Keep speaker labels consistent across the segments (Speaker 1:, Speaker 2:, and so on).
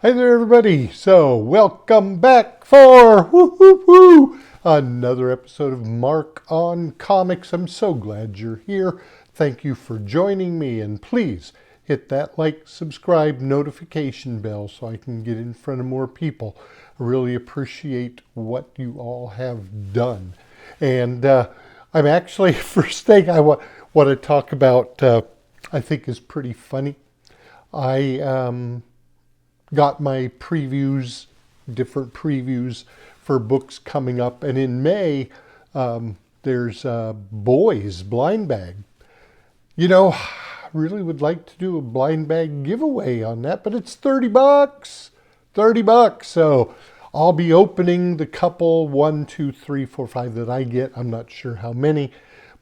Speaker 1: Hi there, everybody. So, welcome back for another episode of Mark on Comics. I'm so glad you're here. Thank you for joining me, and please hit that like, subscribe, notification bell so I can get in front of more people. I really appreciate what you all have done. And I'm actually, first thing I want to talk about, I think is pretty funny. I got my previews, different previews for books coming up. And in May, there's Boys Blind Bag. You know, I really would like to do a blind bag giveaway on that, but it's $30. $30. So I'll be opening the couple, 1, 2, 3, 4, 5 that I get. I'm not sure how many,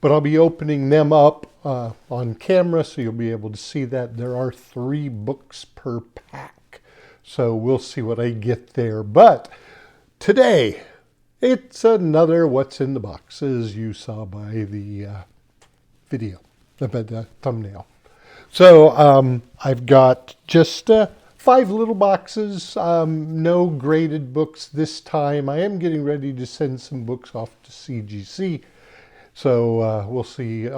Speaker 1: but I'll be opening them up on camera, so you'll be able to see that. There are 3 books per pack. So we'll see what I get there. But today, it's another What's in the Box, as you saw by the video, the thumbnail. So I've got just 5 little boxes, no graded books this time. I am getting ready to send some books off to CGC. So we'll see.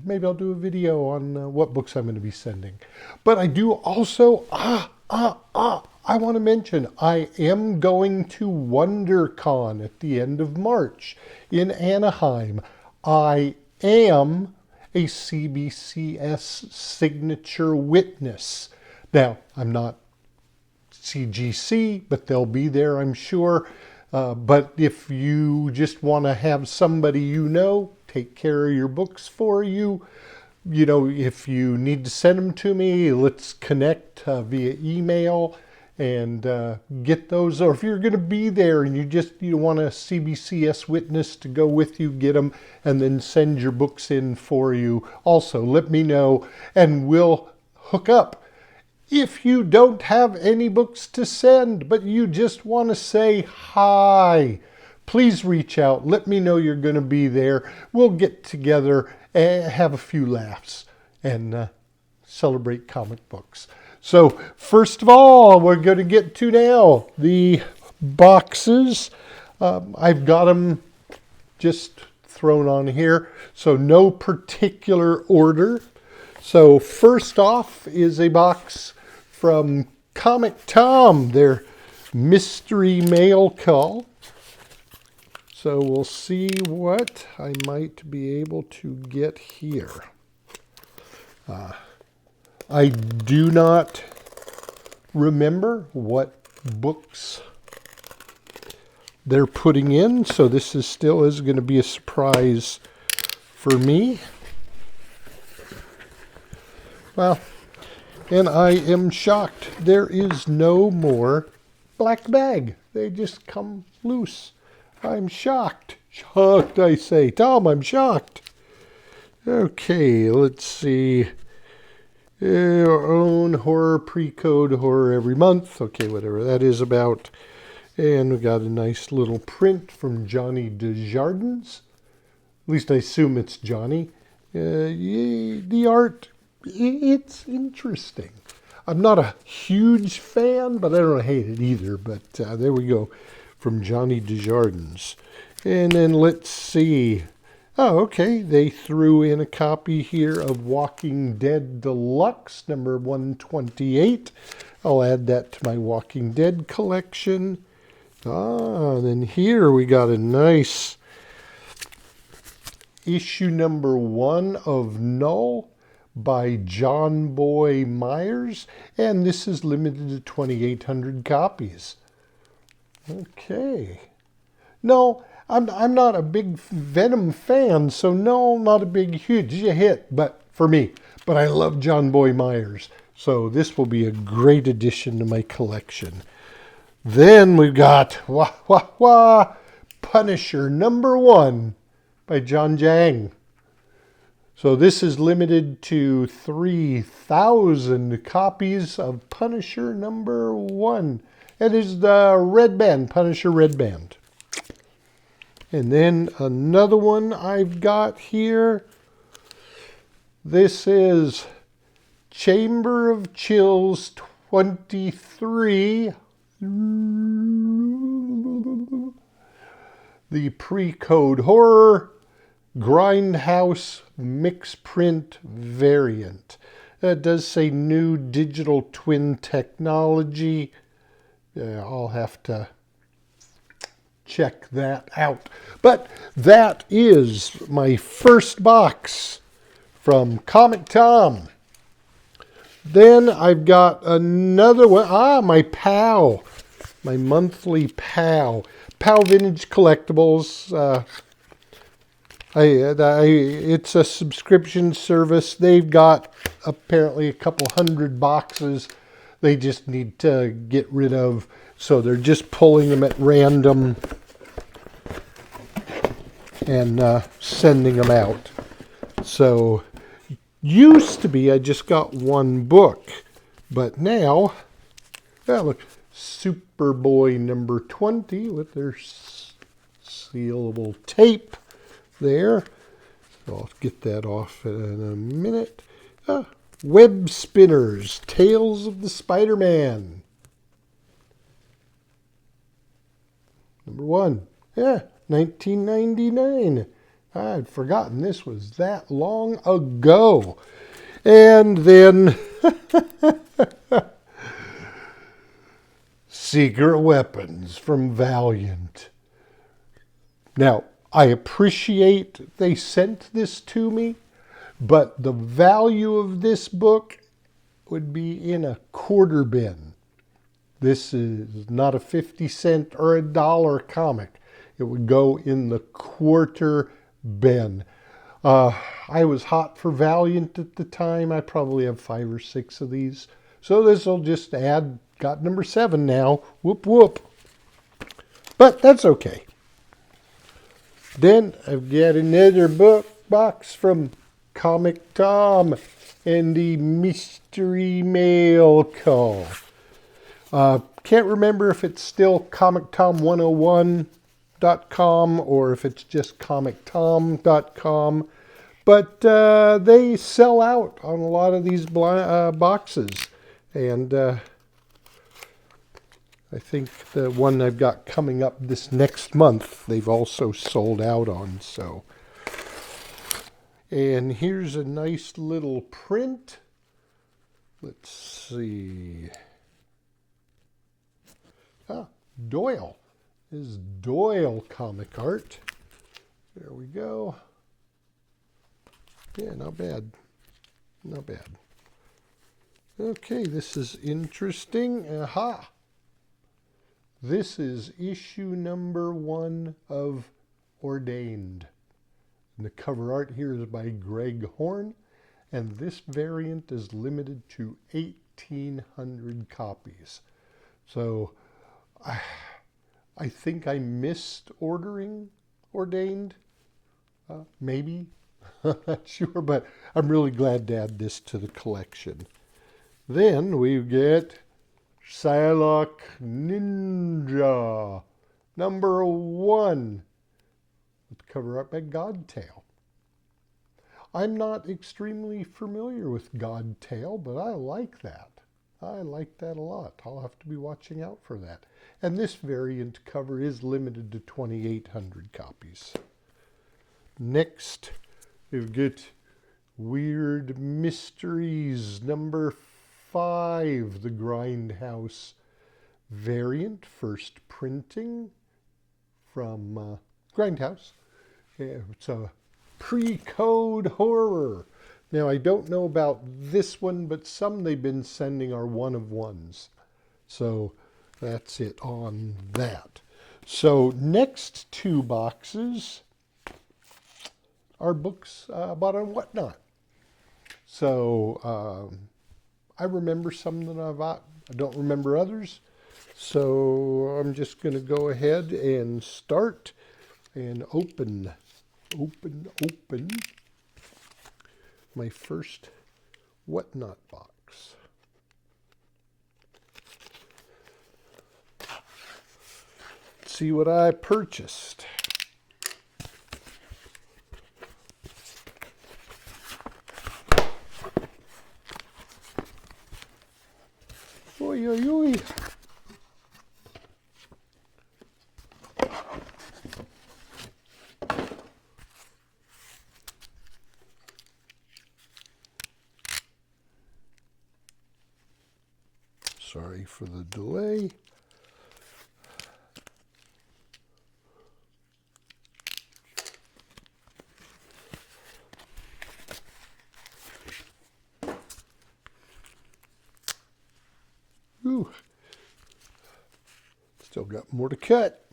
Speaker 1: Maybe I'll do a video on what books I'm going to be sending. But I do also, I want to mention I am going to WonderCon at the end of March in Anaheim. I am a CBCS signature witness. Now, I'm not CGC, but they'll be there, I'm sure. But if you just want to have somebody you know take care of your books for you, you know, if you need to send them to me, let's connect via email and get those. Or if you're going to be there and you want a CBCS witness to go with you, get them and then send your books in for you. Also, let me know and we'll hook up. If you don't have any books to send, but you just want to say hi, please reach out. Let me know you're going to be there. We'll get together and have a few laughs and celebrate comic books. So first of all, we're going to get to now the boxes. I've got them just thrown on here, so no particular order. So first off is a box from Comic Tom, their mystery mail call. So we'll see what I might be able to get here. I do not remember what books they're putting in, so this is still going to be a surprise for me. Well, and I am shocked. There is no more black bag. They just come loose. I'm shocked. Shocked, I say. Tom, I'm shocked. Okay, let's see. Our own horror, pre-code horror every month. Okay, whatever that is about. And we got a nice little print from Johnny Desjardins. At least I assume it's Johnny. The art, it's interesting. I'm not a huge fan, but I don't hate it either. But there we go, from Johnny Desjardins. And then let's see. Oh, okay. They threw in a copy here of Walking Dead Deluxe, number 128. I'll add that to my Walking Dead collection. Then here we got a nice issue number 1 of Null by John Boy Myers, and this is limited to 2,800 copies. Okay. No, I'm not a big Venom fan, so no, not a big, huge hit, but for me. But I love John Boy Myers, so this will be a great addition to my collection. Then we've got Punisher number 1 by John Jang. So this is limited to 3,000 copies of Punisher number 1. It is the Red Band, Punisher Red Band. And then another one I've got here. This is Chamber of Chills 23. The Pre-Code Horror Grindhouse Mix Print Variant. It does say new digital twin technology. I'll have to check that out. But that is my first box from Comic Tom. Then I've got another one. My PAL. My monthly PAL. PAL Vintage Collectibles. It's a subscription service. They've got apparently a couple hundred boxes they just need to get rid of. So they're just pulling them at random and sending them out. So used to be I just got one book, but now, look, Superboy number 20 with their sealable tape there. So I'll get that off in a minute. Web Spinners, Tales of the Spider-Man. Number 1. 1999. I'd forgotten this was that long ago. And then Secret Weapons from Valiant. Now, I appreciate they sent this to me, but the value of this book would be in a quarter bin. This is not a 50-cent or a dollar comic. It would go in the quarter bin. I was hot for Valiant at the time. I probably have 5 or 6 of these. So this will just add, got number 7 now. Whoop, whoop. But that's okay. Then I've got another box from Comic Tom and the mystery mail call. Can't remember if it's still comictom101.com or if it's just comictom.com. But they sell out on a lot of these boxes. And I think the one I've got coming up this next month, they've also sold out on. So, and here's a nice little print. Let's see. Doyle. This is Doyle comic art. There we go. Yeah, not bad. Not bad. Okay, this is interesting. Aha! This is issue number 1 of Ordained. And the cover art here is by Greg Horn, and this variant is limited to 1,800 copies. So I think I missed ordering Ordained. Maybe. I'm not sure, but I'm really glad to add this to the collection. Then we get Psylocke Ninja, number 1, with cover art by Godtail. I'm not extremely familiar with Godtail, but I like that. I like that a lot. I'll have to be watching out for that. And this variant cover is limited to 2,800 copies. Next, we've got Weird Mysteries, number 5, the Grindhouse variant, first printing from Grindhouse. It's a Pre-Code Horror. Now, I don't know about this one, but some they've been sending are 1-of-1s. So that's it on that. So next 2 boxes are books bought on Whatnot. So I remember some that I bought. I don't remember others. So I'm just going to go ahead and start and open my first Whatnot box. See what I purchased. Oh for the delay. Ooh. Still got more to cut.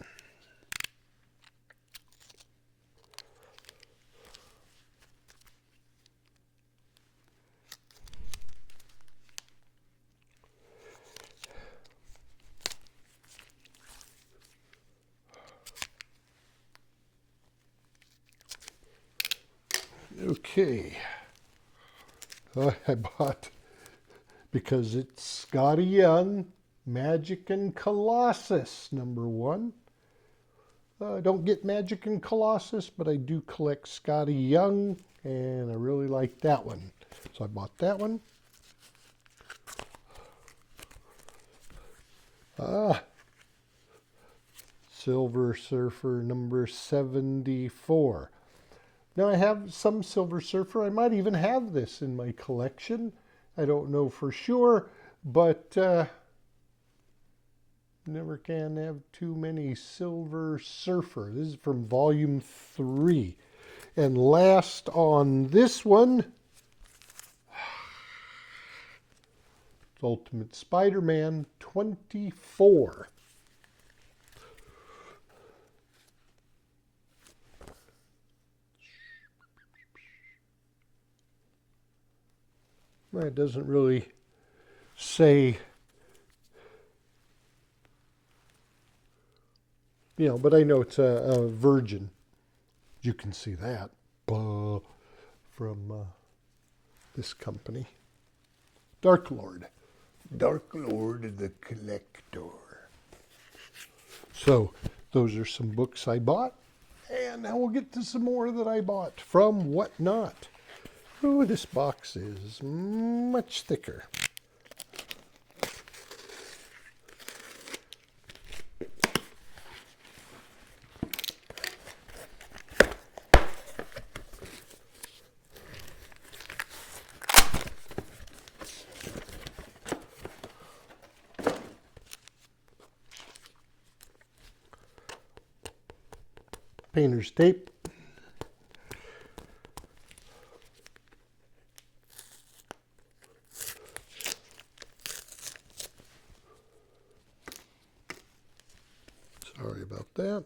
Speaker 1: Okay, I bought, because it's Scotty Young, Magic and Colossus #1. I don't get Magic and Colossus, but I do collect Scotty Young, and I really like that one. So I bought that one. Silver Surfer #74. Now I have some Silver Surfer. I might even have this in my collection. I don't know for sure, but never can have too many Silver Surfer. This is from volume 3. And last on this one, Ultimate Spider-Man 24. It doesn't really say, but I know it's a virgin. You can see that from this company. Dark Lord the Collector. So those are some books I bought. And now we'll get to some more that I bought from Whatnot. Oh, this box is much thicker. Painter's tape. Sorry about that.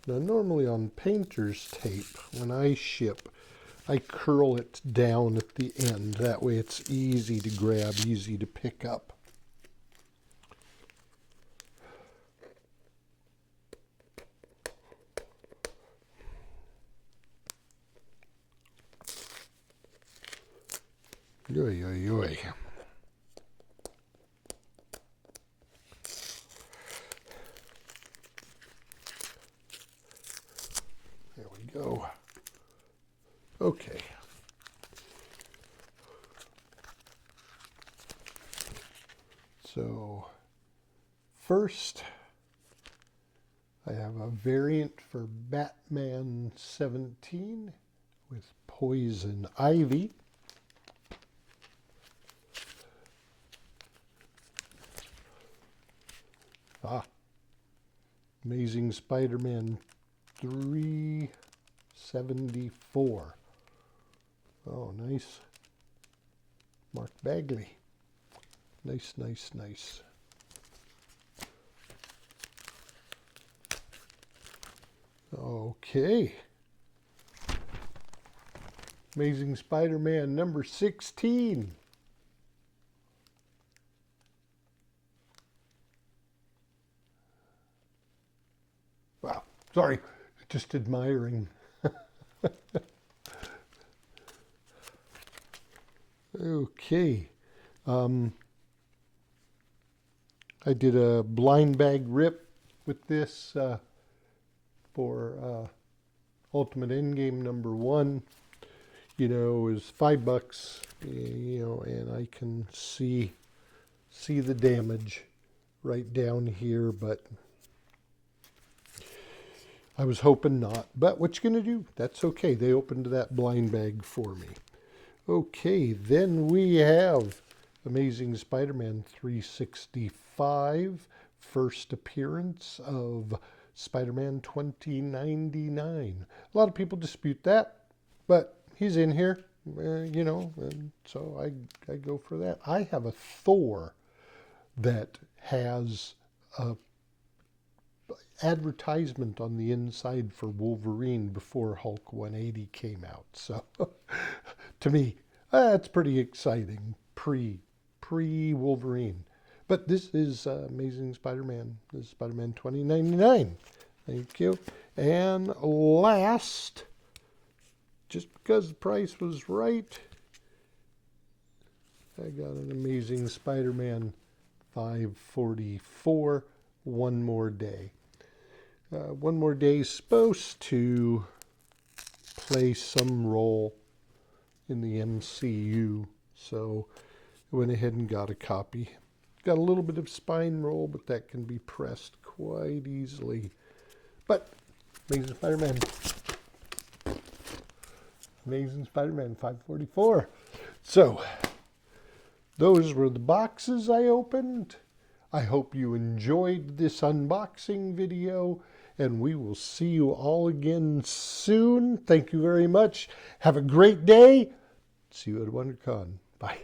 Speaker 1: Now normally on painter's tape, when I ship, I curl it down at the end. That way it's easy to grab, easy to pick up. Yoy, yoy, yoy. There we go. Okay. So first, I have a variant for Batman 17 with Poison Ivy. Amazing Spider-Man 374. Oh, nice. Mark Bagley. Nice, nice, nice. Okay. Amazing Spider-Man #16. Wow, sorry, just admiring. Okay. I did a blind bag rip with this for Ultimate Endgame #1. It was $5, and I can see the damage right down here, but I was hoping not, but what you gonna do? That's okay. They opened that blind bag for me. Okay, then we have Amazing Spider-Man 365, first appearance of Spider-Man 2099. A lot of people dispute that, but he's in here, you know, and so I go for that. I have a Thor that has a advertisement on the inside for Wolverine before Hulk 180 came out. So to me, that's pretty exciting. Pre Wolverine. But this is Amazing Spider-Man. This is Spider-Man 2099. Thank you. And last, just because the price was right, I got an Amazing Spider-Man 544, One More Day. One More Day is supposed to play some role in the MCU, so I went ahead and got a copy. Got a little bit of spine roll, but that can be pressed quite easily. But Amazing Spider-Man. Amazing Spider-Man 544. So, those were the boxes I opened. I hope you enjoyed this unboxing video, and we will see you all again soon. Thank you very much. Have a great day. See you at WonderCon. Bye.